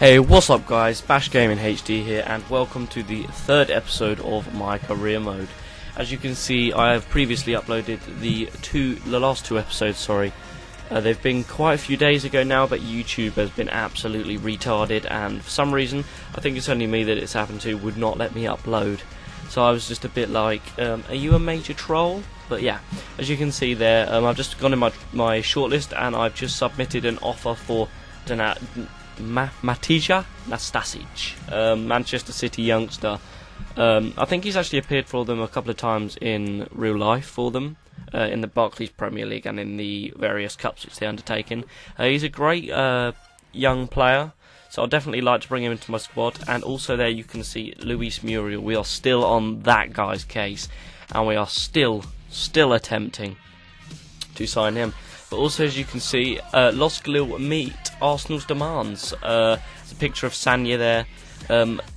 Hey, what's up guys, Bash Gaming HD here, and welcome to the third episode of my career mode. As you can see, I have previously uploaded the last two episodes, they've been quite a few days ago now, but YouTube has been absolutely retarded, and for some reason, I think it's only me that it's happened to, would not let me upload. So I was just a bit like, are you a major troll? But yeah, as you can see there, I've just gone in my shortlist, and I've just submitted an offer for Matija Nastasic, Manchester City youngster. I think he's actually appeared for them a couple of times in real life for them, in the Barclays Premier League and in the various cups which they're undertaking. He's a great young player, so I'd definitely like to bring him into my squad. And also there you can see Luis Muriel. We are still on that guy's case, and we are still attempting to sign him. But also, as you can see, Los Glil meet Arsenal's demands. It's a picture of Sanya there.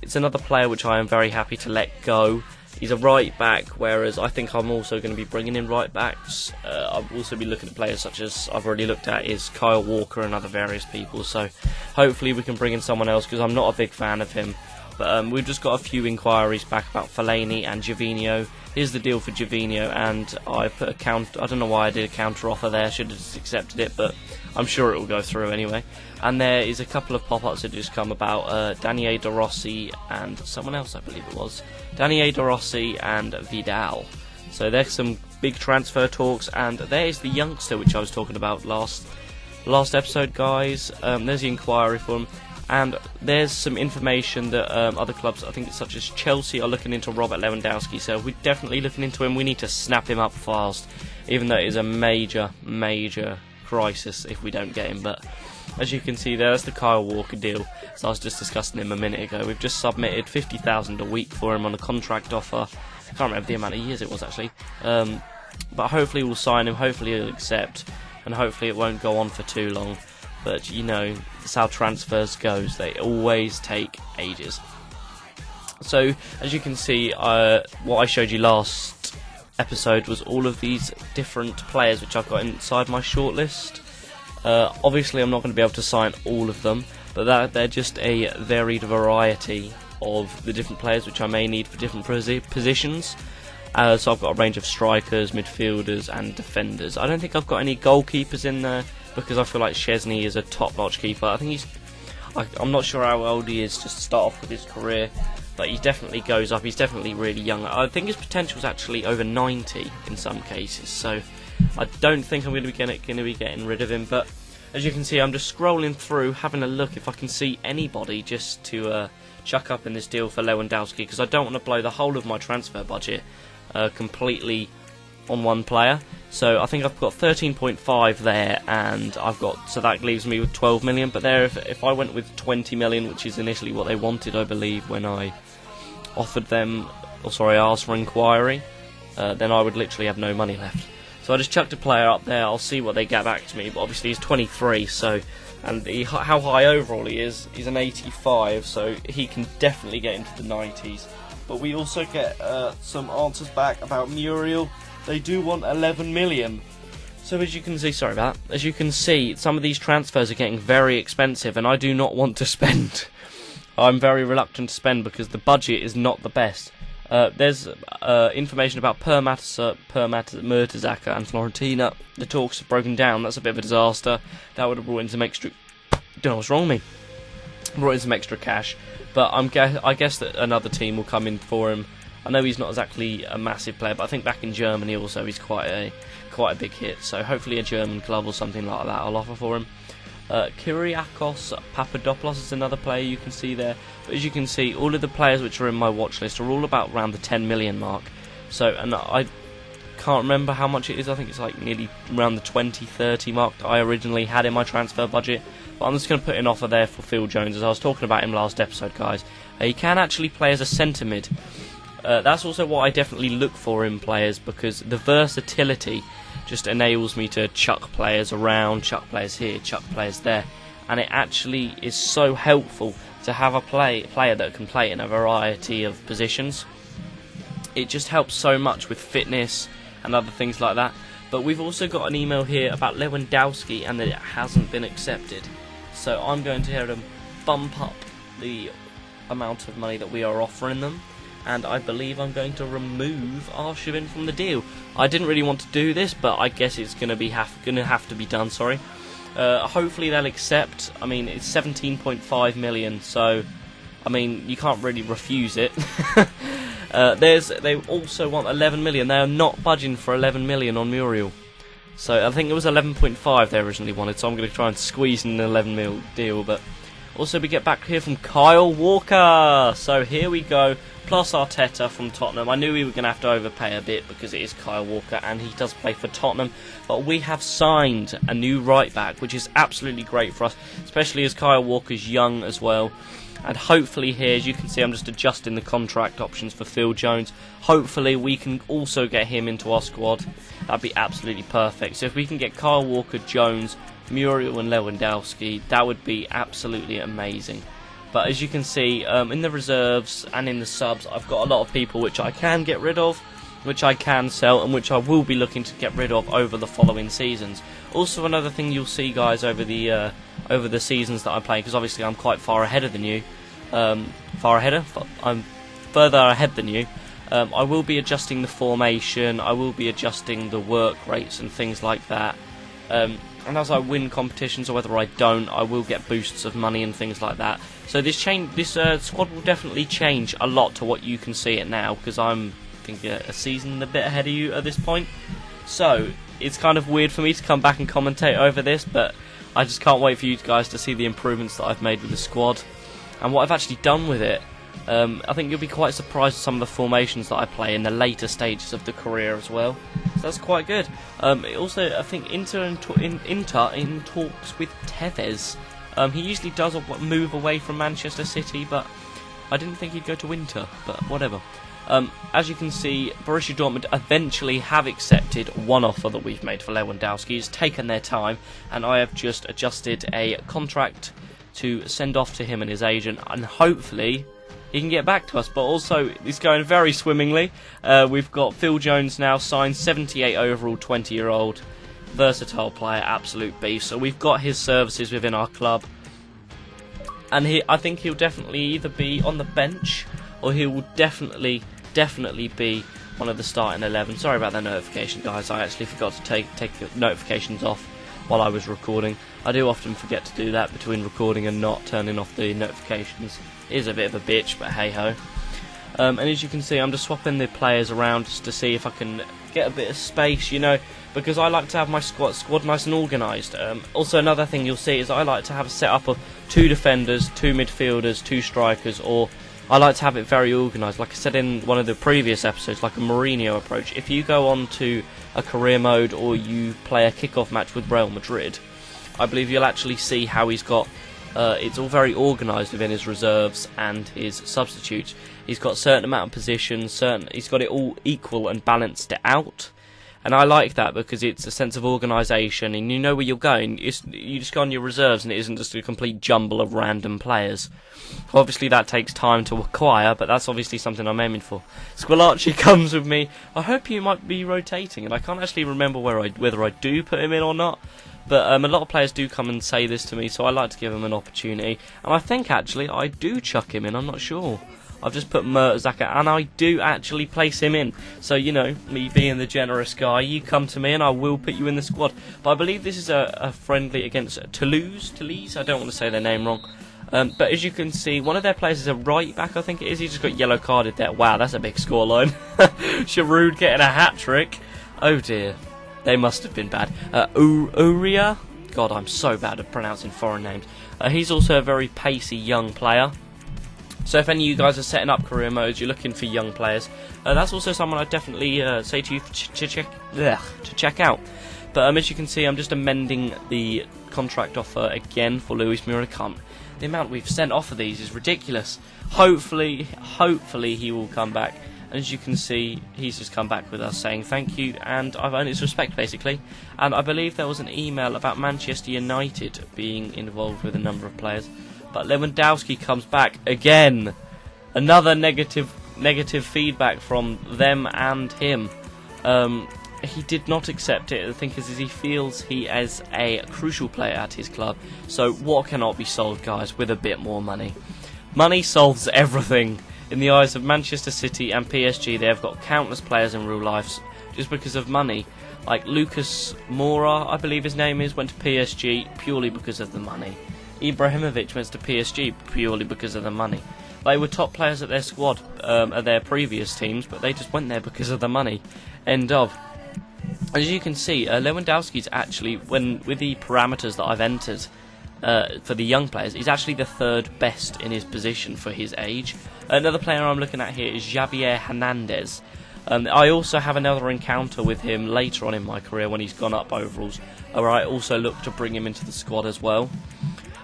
It's another player which I am very happy to let go. He's a right back, whereas I think I'm also going to be bringing in right backs. I'll also be looking at players such as I've already looked at is Kyle Walker and other various people. So hopefully we can bring in someone else, because I'm not a big fan of him. But we've just got a few inquiries back about Fellaini and Gervinho. Here's the deal for Gervinho, and I put a counter. I don't know why I did a counter offer there. Should have just accepted it, but I'm sure it will go through anyway. And there is a couple of pop-ups that just come about. Daniele De Rossi and someone else, I believe it was. Daniele De Rossi and Vidal. So there's some big transfer talks, and there is the youngster which I was talking about last episode, guys. There's the inquiry for him. And there's some information that other clubs, I think it's such as Chelsea, are looking into Robert Lewandowski. So we're definitely looking into him. We need to snap him up fast, even though it is a major crisis if we don't get him. But as you can see, there's the Kyle Walker deal. So I was just discussing him a minute ago. We've just submitted $50,000 a week for him on a contract offer. I can't remember the amount of years it was actually. But hopefully we'll sign him. Hopefully he'll accept, and hopefully it won't go on for too long. But you know, that's how transfers goes. They always take ages. So as you can see, what I showed you last episode was all of these different players which I've got inside my shortlist. Obviously I'm not going to be able to sign all of them, but they're just a varied variety of the different players which I may need for different positions. So I've got a range of strikers, midfielders and defenders. I don't think I've got any goalkeepers in there, because I feel like Szczesny is a top-notch keeper. I think I'm not sure how old he is just to start off with his career, but he definitely goes up. He's definitely really young. I think his potential is actually over 90 in some cases, so I don't think I'm going to be getting rid of him. But as you can see, I'm just scrolling through, having a look if I can see anybody just to chuck up in this deal for Lewandowski, because I don't want to blow the whole of my transfer budget completely on one player. So I think I've got 13.5 there, and so that leaves me with 12 million. But there, if I went with 20 million, which is initially what they wanted, I believe, when I offered them, asked for inquiry, then I would literally have no money left. So I just chucked a player up there. I'll see what they get back to me. But obviously he's 23, and how high overall he is, he's an 85, so he can definitely get into the 90s. But we also get some answers back about Muriel. They do want 11 million. So as you can see, some of these transfers are getting very expensive, and I do not want to spend. I'm very reluctant to spend because the budget is not the best. There's information about Per Mertesacker and Florentina. The talks have broken down. That's a bit of a disaster. That would have brought in some extra. Don't know what's wrong with me. Brought in some extra cash, but I guess that another team will come in for him. I know he's not exactly a massive player, but I think back in Germany also he's quite a big hit. So hopefully a German club or something like that I'll offer for him. Kyriakos Papadopoulos is another player you can see there. But as you can see, all of the players which are in my watch list are all about around the 10 million mark. So, and I can't remember how much it is. I think it's like nearly around the 20-30 mark that I originally had in my transfer budget. But I'm just going to put an offer there for Phil Jones, as I was talking about him last episode, guys. He can actually play as a centre mid. That's also what I definitely look for in players, because the versatility just enables me to chuck players around, chuck players here, chuck players there, and it actually is so helpful to have a player that can play in a variety of positions. It just helps so much with fitness and other things like that. But we've also got an email here about Lewandowski and that it hasn't been accepted. So I'm going to tell them bump up the amount of money that we are offering them, and I believe I'm going to remove Arshavin from the deal. I didn't really want to do this, but I guess it's going to have to be done. Sorry. Hopefully they'll accept. I mean, it's 17.5 million, so I mean you can't really refuse it. They also want 11 million. They are not budging for 11 million on Muriel. So I think it was 11.5 they originally wanted. So I'm going to try and squeeze in an 11 mil deal, but. Also, we get back here from Kyle Walker. So here we go. Plus Arteta from Tottenham. I knew we were going to have to overpay a bit because it is Kyle Walker and he does play for Tottenham. But we have signed a new right back, which is absolutely great for us, especially as Kyle Walker's young as well. And hopefully here, as you can see, I'm just adjusting the contract options for Phil Jones. Hopefully we can also get him into our squad. That'd be absolutely perfect. So if we can get Kyle Walker, Jones, Muriel and Lewandowski, that would be absolutely amazing. But as you can see, in the reserves and in the subs, I've got a lot of people which I can get rid of, which I can sell, and which I will be looking to get rid of over the following seasons. Also, another thing you'll see, guys, over the seasons that I'm playing, because obviously I'm quite far ahead than you. I'm further ahead than you. I will be adjusting the formation. I will be adjusting the work rates and things like that. And as I win competitions, or whether I don't, I will get boosts of money and things like that. So this squad will definitely change a lot to what you can see it now, because I'm thinking a season a bit ahead of you at this point. So it's kind of weird for me to come back and commentate over this, but I just can't wait for you guys to see the improvements that I've made with the squad and what I've actually done with it. I think you'll be quite surprised at some of the formations that I play in the later stages of the career as well. So that's quite good. Also, I think Inter in talks with Tevez. He usually does move away from Manchester City, but I didn't think he'd go to Inter, but whatever. As you can see, Borussia Dortmund eventually have accepted one offer that we've made for Lewandowski. It's taken their time, and I have just adjusted a contract to send off to him and his agent, and hopefully he can get back to us. But also, it's going very swimmingly. We've got Phil Jones now signed, 78 overall, 20-year-old, versatile player, absolute beast. So we've got his services within our club, and I think he'll definitely either be on the bench or he will definitely be one of the starting 11. Sorry about that notification, guys. I actually forgot to take the notifications off while I was recording. I do often forget to do that between recording and not turning off the notifications. It is a bit of a bitch, but hey ho. And as you can see, I'm just swapping the players around just to see if I can get a bit of space, you know, because I like to have my squad nice and organised. Also, another thing you'll see is I like to have a setup of 2 defenders, 2 midfielders, 2 strikers, or I like to have it very organised. Like I said in one of the previous episodes, like a Mourinho approach. If you go on to a career mode or you play a kickoff match with Real Madrid, I believe you'll actually see how he's got it's all very organised within his reserves and his substitutes. He's got a certain amount of positions, he's got it all equal and balanced out. And I like that because it's a sense of organisation and you know where you're going. You just go on your reserves and it isn't just a complete jumble of random players. Obviously that takes time to acquire, but that's obviously something I'm aiming for. Squillaci comes with me. I hope he might be rotating, and I can't actually remember whether I do put him in or not. But a lot of players do come and say this to me, so I like to give him an opportunity. And I think actually I do chuck him in, I'm not sure. I've just put Mertesacker, and I do actually place him in. So, you know, me being the generous guy, you come to me and I will put you in the squad. But I believe this is a friendly against Toulouse, I don't want to say their name wrong. But as you can see, one of their players is a right back, I think it is. He just got yellow carded there. Wow, that's a big scoreline. Giroud getting a hat-trick. Oh dear. They must have been bad. Uria? God, I'm so bad at pronouncing foreign names. He's also a very pacey young player. So if any of you guys are setting up career modes, you're looking for young players, that's also someone I'd definitely say to you to check out. But as you can see, I'm just amending the contract offer again for Luis Muriel. The amount we've sent off of these is ridiculous. Hopefully he will come back. And as you can see, he's just come back with us saying thank you, and I've earned his respect, basically. And I believe there was an email about Manchester United being involved with a number of players. But Lewandowski comes back again. Another negative feedback from them and him. he did not accept it. The thing is he feels he is a crucial player at his club. So what cannot be solved, guys, with a bit more money? Money solves everything. In the eyes of Manchester City and PSG, they have got countless players in real life just because of money. Like Lucas Moura, I believe his name is, went to PSG purely because of the money. Ibrahimovic went to PSG purely because of the money. They were top players at their squad, at their previous teams, but they just went there because of the money. End of. As you can see, Lewandowski's actually, with the parameters that I've entered for the young players, he's actually the third best in his position for his age. Another player I'm looking at here is Javier Hernandez. I also have another encounter with him later on in my career when he's gone up overalls, where I also look to bring him into the squad as well.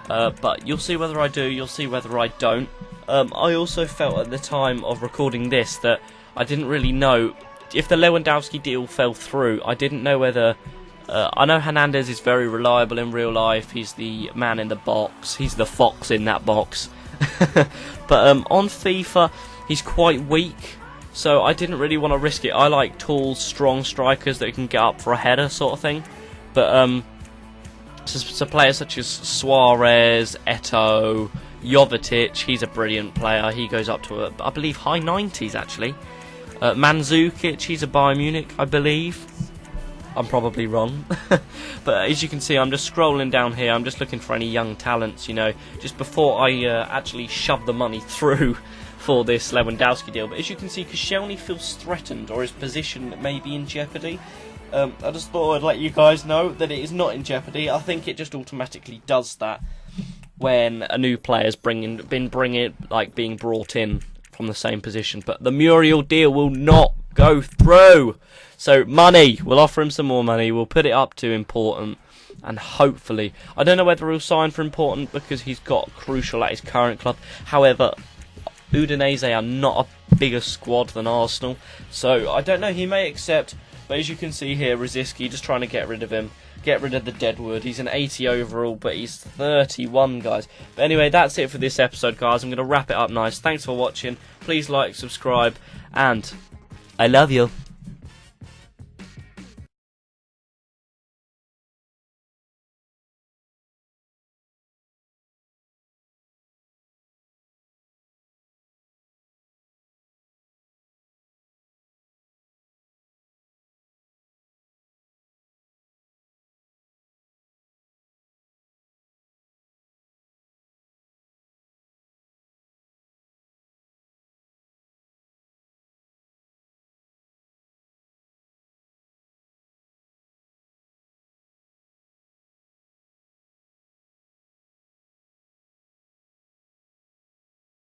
But you'll see whether I do, you'll see whether I don't. I also felt at the time of recording this that I didn't really know if the Lewandowski deal fell through. I didn't know whether... I know Hernandez is very reliable in real life. He's the man in the box. He's the fox in that box. But on FIFA, he's quite weak. So I didn't really want to risk it. I like tall, strong strikers that can get up for a header sort of thing. But so players such as Suarez, Eto'o, Jovetic, he's a brilliant player. He goes up to, I believe, high 90s actually. Mandzukic, he's a Bayern Munich, I believe. I'm probably wrong. But as you can see, I'm just scrolling down here. I'm just looking for any young talents, you know, just before I actually shove the money through for this Lewandowski deal. But as you can see, Koscielny feels threatened, or his position may be in jeopardy. I just thought I'd let you guys know that it is not in jeopardy. I think it just automatically does that when a new player's being brought in from the same position. But the Muriel deal will not go through. So money, we'll offer him some more money. We'll put it up to important, and hopefully, I don't know whether he'll sign for important because he's got crucial at his current club. However, Udinese are not a bigger squad than Arsenal, so I don't know, he may accept. But as you can see here, Rosicky just trying to get rid of him, get rid of the deadwood. He's an 80 overall, but he's 31, guys. But anyway, that's it for this episode, guys. I'm going to wrap it up nice. Thanks for watching. Please like, subscribe, and I love you.